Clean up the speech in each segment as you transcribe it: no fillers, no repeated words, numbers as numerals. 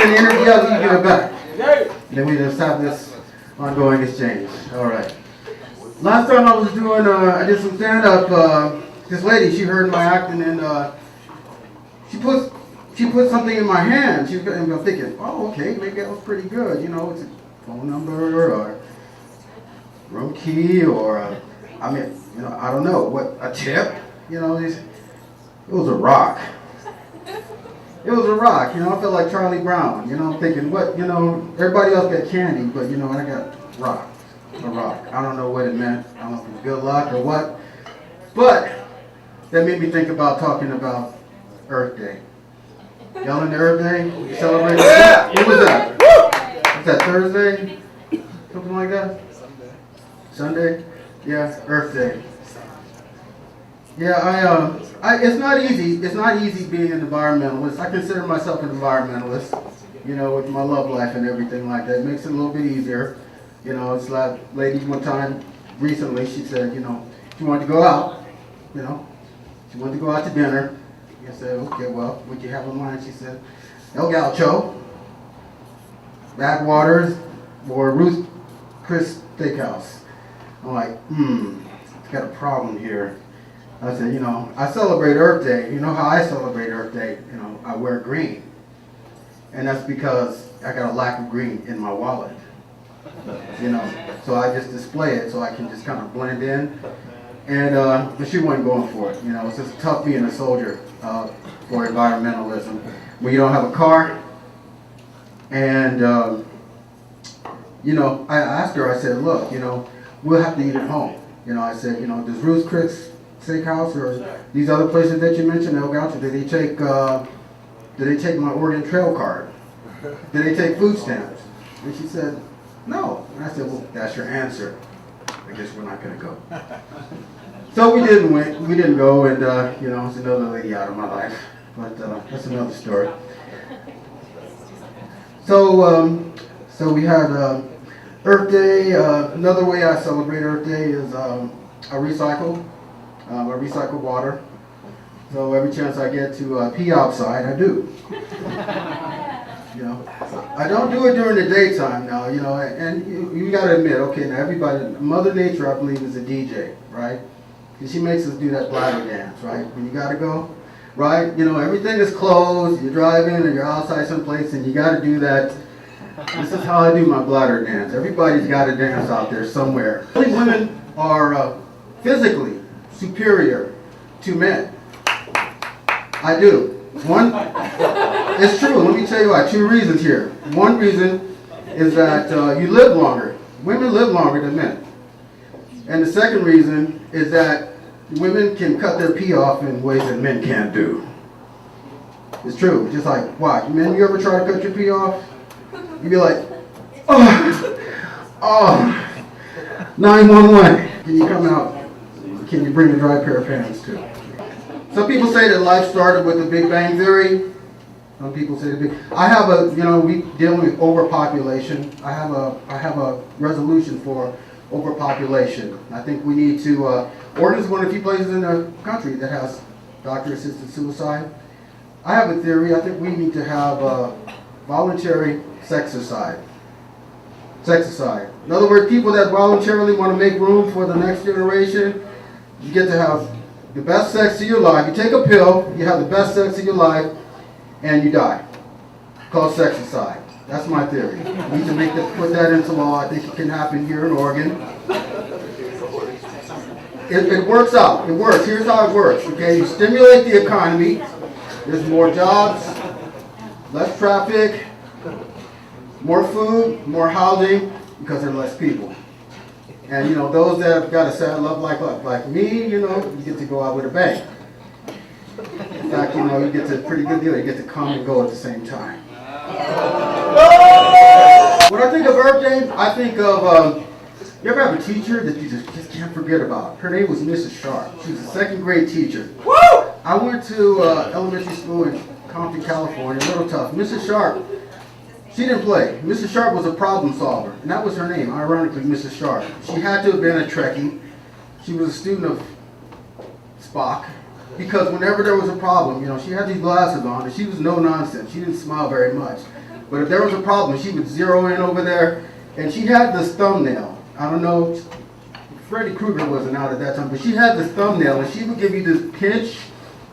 the energy out, you give it back. And then we just have this ongoing exchange. All right. Last time I was doing, I did some stand-up. This lady, she heard my acting, and she put something in my hand. And I'm thinking, oh, okay, maybe that was pretty good. You know, it's a phone number or room key or, I mean, you know, I don't know, what, a tip? You know, it was a rock. It was a rock, you know, I felt like Charlie Brown, you know, I'm thinking, what, you know, everybody else got candy, but, you know, I got rock, a rock. I don't know what it meant, I don't know if it was good luck or what, but that made me think about talking about Earth Day. Y'all in the Earth Day? You celebrating? Yeah. What was that? Was that Thursday? Something like that? Sunday? Yeah, Earth Day. Yeah, it's not easy. It's not easy being an environmentalist. I consider myself an environmentalist, you know, with my love life and everything like that. It makes it a little bit easier. You know, it's like, lady one time recently, she said, you know, she wanted to go out, you know, she wanted to go out to dinner. I said, okay, well, what'd you have in mind? She said, El Gaucho, Backwaters, or Ruth's Chris Steakhouse. I'm like, it's got a problem here. I said, you know, I celebrate Earth Day. You know how I celebrate Earth Day? You know, I wear green. And that's because I got a lack of green in my wallet. You know, so I just display it so I can just kind of blend in. And but she wasn't going for it. You know, it's just tough being a soldier for environmentalism. When you don't have a car, and you know, I asked her, I said, look, you know, we'll have to eat at home. You know, I said, you know, does Ruth's Chris Steakhouse or these other places that you mentioned, El Gaucho, did they take my Oregon Trail card? Did they take food stamps? And she said, no. And I said, well, that's your answer. I guess we're not going to go. So we didn't go, and you know, it's another lady out of my life, but that's another story. So we had Earth Day. Another way I celebrate Earth Day is I recycle water. So every chance I get to pee outside, I do. You know, I don't do it during the daytime now. You know, and you got to admit, okay, now everybody, Mother Nature, I believe, is a DJ, right? And she makes us do that bladder dance, right? When you got to go, right? You know, everything is closed. You're driving or you're outside someplace, and you got to do that. This is how I do my bladder dance. Everybody's got to dance out there somewhere. I think women are physically superior to men. I do. One, it's true. Let me tell you why. 2 reasons here. One reason is that you live longer. Women live longer than men. And the second reason is that women can cut their pee off in ways that men can't do. It's true. Just like, why? Men, you ever try to cut your pee off? You'd be like, oh, 911. Can you come out? Can you bring a dry pair of pants too? Some people say that life started with the Big Bang Theory. Some people say I have a, you know, we dealing with overpopulation. I have a resolution for overpopulation. I think we need to, Oregon is one of the few places in the country that has doctor-assisted suicide. I have a theory. I think we need to have voluntary sexicide. Sexicide. In other words, people that voluntarily want to make room for the next generation, you get to have the best sex of your life. You take a pill, you have the best sex of your life, and you die. Called sexicide. That's my theory. We need to put that into law. I think it can happen here in Oregon. It works out. It works. Here's how it works. Okay, you stimulate the economy. There's more jobs, less traffic, more food, more housing, because there are less people. And you know, those that have got a sad love like me, you know, you get to go out with a bang. In fact, you know, you get to a pretty good deal. You get to come and go at the same time. When I think of Earth Day, I think of, you ever have a teacher that you just can't forget about? Her name was Mrs. Sharp. She was a second grade teacher. Woo! I went to elementary school in Compton, California, a little tough. Mrs. Sharp, she didn't play. Mrs. Sharp was a problem solver, and that was her name, ironically, Mrs. Sharp. She had to have been a Trekkie. She was a student of Spock, because whenever there was a problem, you know, she had these glasses on, and she was no nonsense. She didn't smile very much. But if there was a problem, she would zero in over there, and she had this thumbnail. I don't know, Freddy Krueger wasn't out at that time, but she had this thumbnail, and she would give you this pinch,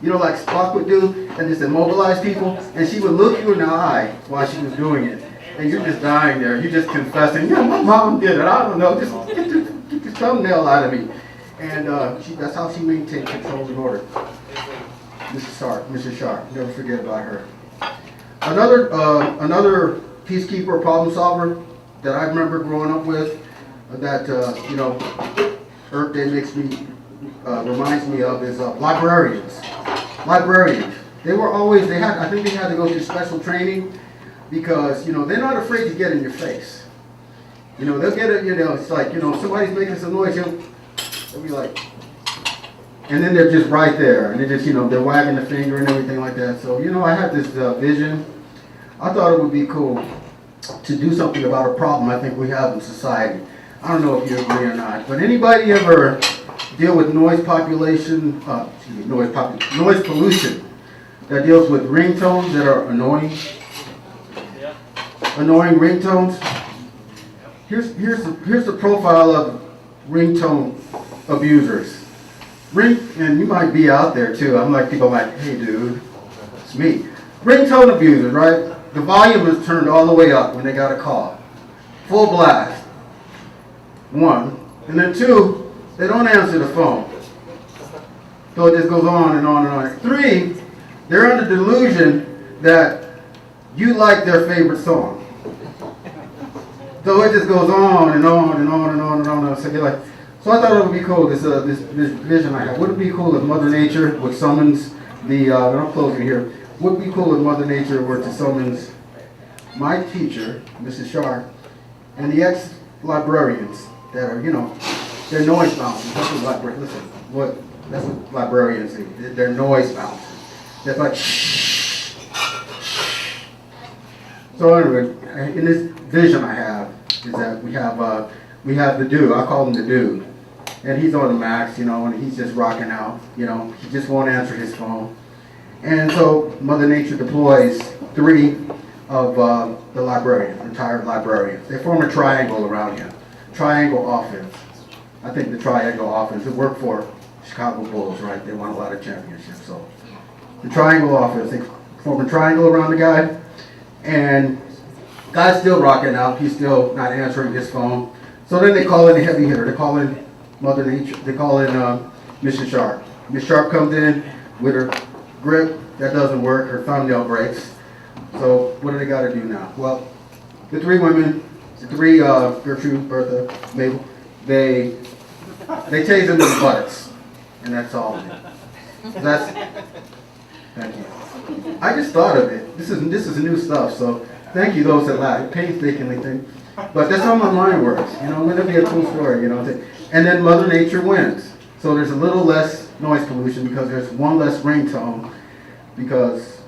you know, like Spock would do, and just immobilize people, and she would look you in the eye while she was doing it. And you're just dying there. You're just confessing, yeah, my mom did it. I don't know. Just get this thumbnail out of me. And that's how she maintained control and order. Mrs. Sharp. Never forget about her. Another peacekeeper, problem solver that I remember growing up with, that you know, Earth Day reminds me of is librarians. Librarians. I think they had to go through special training, because, you know, they're not afraid to get in your face. You know, they'll get it, you know, it's like, you know, if somebody's making some noise, they'll be like, and then they're just right there, and they just, you know, they're wagging the finger and everything like that. So, you know, I had this vision. I thought it would be cool to do something about a problem I think we have in society. I don't know if you agree or not, but anybody ever deal with noise pollution that deals with ringtones that are annoying? Annoying ringtones. Here's the profile of ringtone abusers. And you might be out there too. I'm like, people like, hey dude, it's me. Ringtone abusers, right? The volume is turned all the way up when they got a call. Full blast. One. And then two, they don't answer the phone. So it just goes on and on and on. Three, they're under delusion that you like their favorite song. So it just goes on and on and on and on and on. So you're like, so I thought it would be cool, this vision I have. Would it be cool if Mother Nature would summons and I'm closing here, would it be cool if Mother Nature were to summons my teacher, Mrs. Sharp, and the ex-librarians that are, you know, they're noise bouncers. That's what librarians, that's what librarians do. They're noise bouncers. They're like, shh. So anyway, in this vision I have, is that we have the dude, I call him the dude, and he's on the max, you know, and he's just rocking out, you know, he just won't answer his phone. And so Mother Nature deploys three of the librarians, retired librarians. They form a triangle around him, triangle offense. I think the triangle offense, it worked for Chicago Bulls, right? They won a lot of championships. So the triangle offense, they form a triangle around the guy, and guy's still rocking out. He's still not answering his phone. So then they call in a heavy hitter. They call in Mother Nature. They call in Mrs. Sharp. Miss Sharp comes in with her grip. That doesn't work. Her thumbnail breaks. So what do they got to do now? Well, the three women, the three Gertrude, Bertha, Mabel, they tase them in the butts, and that's all. That's thank you. I just thought of it. This is new stuff. So. Thank you, those that laugh. Painstakingly think. But that's how my mind works. You know, it'll be a cool story, you know. And then Mother Nature wins. So there's a little less noise pollution because there's one less ringtone because,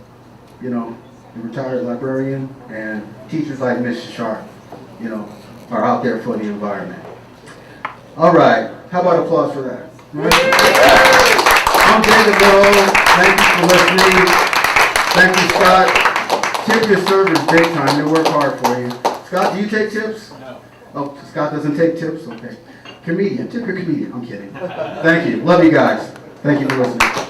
you know, the retired librarian and teachers like Mrs. Sharp, you know, are out there for the environment. All right. How about applause for that? Right? I'm David Lowe. Thank you for listening. Thank you, Scott. Tip your servers big time. They work hard for you. Scott, do you take tips? No. Oh, Scott doesn't take tips? Okay. Comedian. Tip your comedian. I'm kidding. Thank you. Love you guys. Thank you for listening.